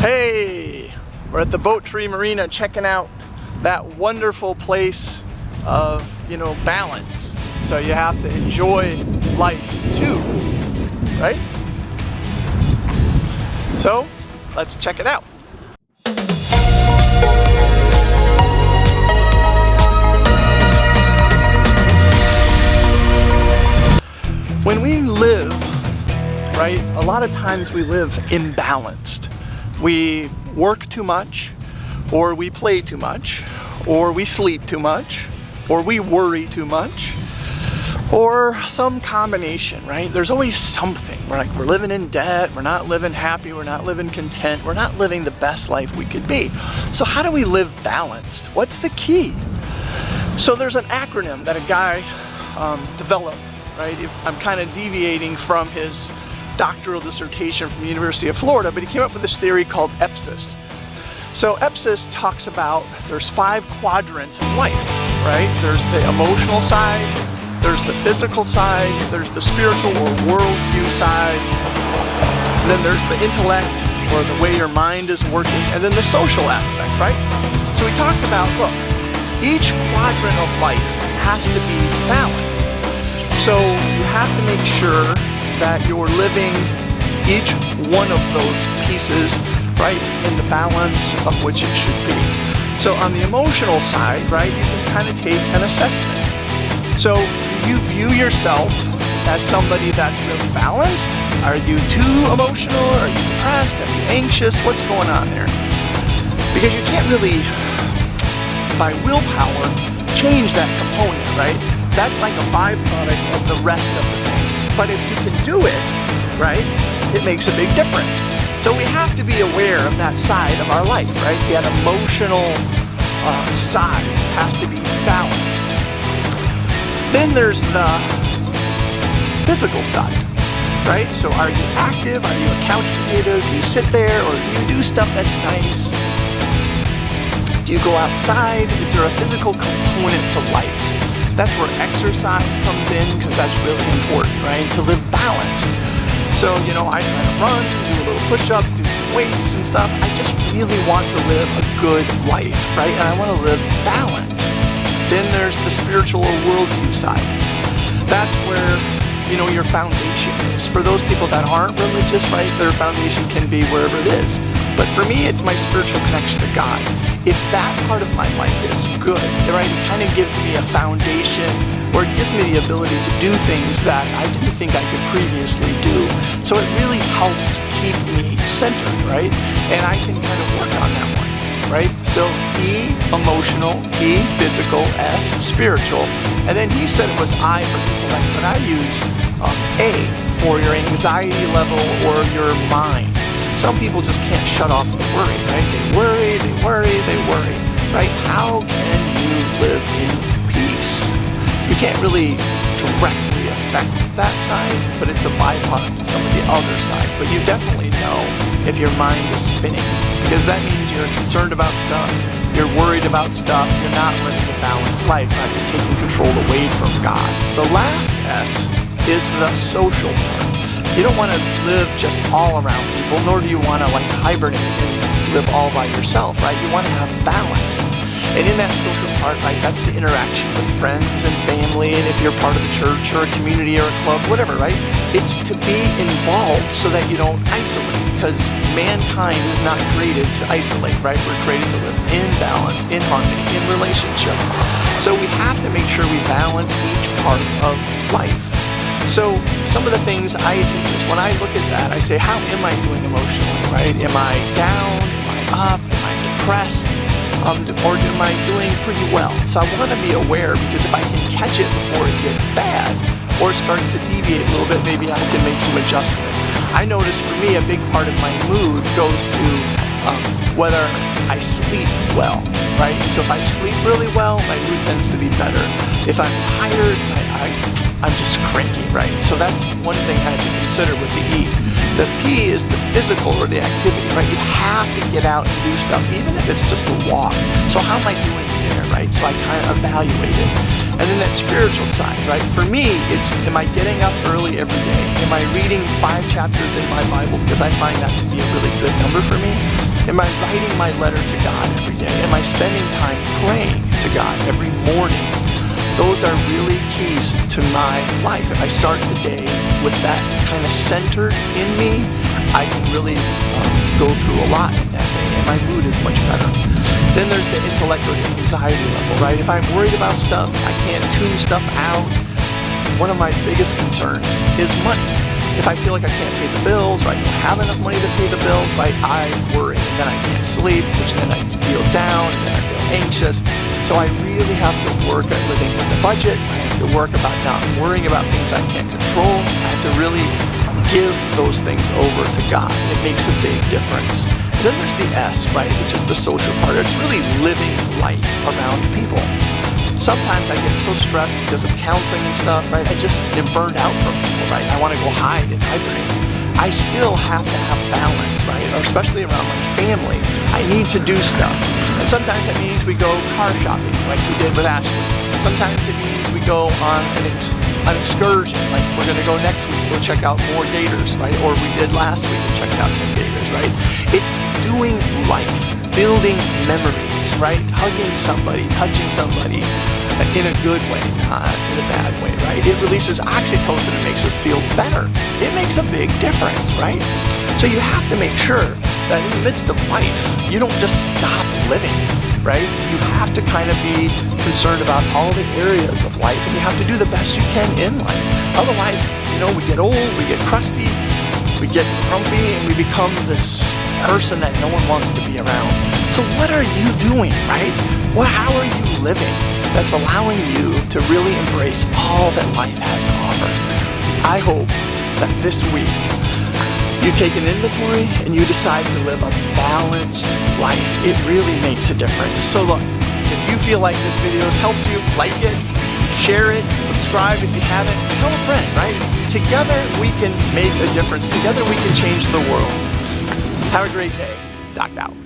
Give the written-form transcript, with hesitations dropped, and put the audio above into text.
Hey, we're at the Boat Tree Marina checking out that wonderful place of, balance. So you have to enjoy life too, right? So let's check it out. When we live, right, a lot of times we live imbalanced. We work too much, or we play too much, or we sleep too much, or we worry too much, or some combination, right? There's always something. We're living in debt, we're not living happy, we're not living content, we're not living the best life we could be. So how do we live balanced? What's the key? So there's an acronym that a guy developed, right? I'm kind of deviating from his doctoral dissertation from the University of Florida, but he came up with this theory called EPSIS. So EPSIS talks about there's 5 quadrants of life, right? There's the emotional side, there's the physical side, there's the spiritual or worldview side, and then there's the intellect, or the way your mind is working, and then the social aspect, right? So we talked about, look, each quadrant of life has to be balanced. So you have to make sure that you're living each one of those pieces, right, in the balance of which it should be. So on the emotional side, right, you can kind of take an assessment. So do you view yourself as somebody that's really balanced? Are you too emotional? Are you depressed? Are you anxious? What's going on there? Because you can't really, by willpower, change that component, right? That's like a byproduct of the rest of the things. But if you can do it, right, it makes a big difference. So we have to be aware of that side of our life, right? That emotional side has to be balanced. Then there's the physical side, right? So are you active? Are you a couch potato? Do you sit there, or do you do stuff that's nice? Do you go outside? Is there a physical component to life? That's where exercise comes in, because that's really important, right? To live balanced. So, I try to run, do a little push-ups, do some weights and stuff. I just really want to live a good life, right? And I want to live balanced. Then there's the spiritual or worldview side. That's where, your foundation is. For those people that aren't religious, right, their foundation can be wherever it is. But for me, it's my spiritual connection to God. If that part of my life is good, right, it kind of gives me a foundation, or it gives me the ability to do things that I didn't think I could previously do. So it really helps keep me centered, right? And I can kind of work on that one, right? So E, emotional, P, physical, S, spiritual. And then he said it was I for intellect, but I use A for your anxiety level or your mind. Some people just can't shut off the worry, right? They worry, right? How can you live in peace? You can't really directly affect that side, but it's a byproduct of some of the other sides. But you definitely know if your mind is spinning, because that means you're concerned about stuff, you're worried about stuff, you're not living a balanced life, right? You're taking control away from God. The last S is the social part. You don't want to live just all around people, nor do you want to hibernate and live all by yourself, right? You want to have balance. And in that social part, right, that's the interaction with friends and family, and if you're part of a church or a community or a club, whatever, right? It's to be involved so that you don't isolate, because mankind is not created to isolate, right? We're created to live in balance, in harmony, in relationship. So we have to make sure we balance each part of life. So some of the things I do is when I look at that, I say, how am I doing emotionally, right? Am I down? Am I up? Am I depressed? Or am I doing pretty well? So I want to be aware, because if I can catch it before it gets bad or starts to deviate a little bit, maybe I can make some adjustment. I notice for me, a big part of my mood goes to whether I sleep well, right? So if I sleep really well, my mood tends to be better. If I'm tired, I'm just cranky, right? So that's one thing I have to consider with the E. The P is the physical, or the activity, right? You have to get out and do stuff, even if it's just a walk. So how am I doing there, right? So I kind of evaluate it. And then that spiritual side, right? For me, it's, am I getting up early every day? Am I reading 5 chapters in my Bible? Because I find that to be a really good number for me. Am I writing my letter to God every day? Am I spending time praying to God every morning? Those are really keys to my life. If I start the day with that kind of centered in me, I can really go through a lot in that day, and my mood is much better. Then there's the intellect or anxiety level, right? If I'm worried about stuff, I can't tune stuff out. One of my biggest concerns is money. If I feel like I can't pay the bills, or I don't have enough money to pay the bills, right, I worry, and then I can't sleep, which then I feel down, and then I feel anxious. So I really have to work at living with a budget. I have to work about not worrying about things I can't control. I have to really give those things over to God. It makes a big difference. And then there's the S, right, which is the social part. It's really living life around people. Sometimes I get so stressed because of counseling and stuff, right? I just am burned out from people, right? I want to go hide and hibernate. I still have to have balance, right? Or especially around my family. I need to do stuff. And sometimes that means we go car shopping, like we did with Ashley. Sometimes it means we go on an excursion, like we're going to go next week, go check out more gators, right? Or we did last week and checked out some gators, right? It's doing life, building memories, right? Hugging somebody, touching somebody in a good way, not in a bad way, right? It releases oxytocin and makes us feel better. It makes a big difference, right? So you have to make sure that in the midst of life, you don't just stop living, right? You have to kind of be concerned about all the areas of life, and you have to do the best you can in life. Otherwise, we get old, we get crusty, we get grumpy, and we become this person that no one wants to be around. So what are you doing, right? How are you living that's allowing you to really embrace all that life has to offer? I hope that this week you take an inventory and you decide to live a balanced life. It really makes a difference. So look, if you feel like this video has helped you, like it, share it, subscribe if you haven't, tell a friend, right? Together we can make a difference. Together we can change the world. Have a great day. Doc out.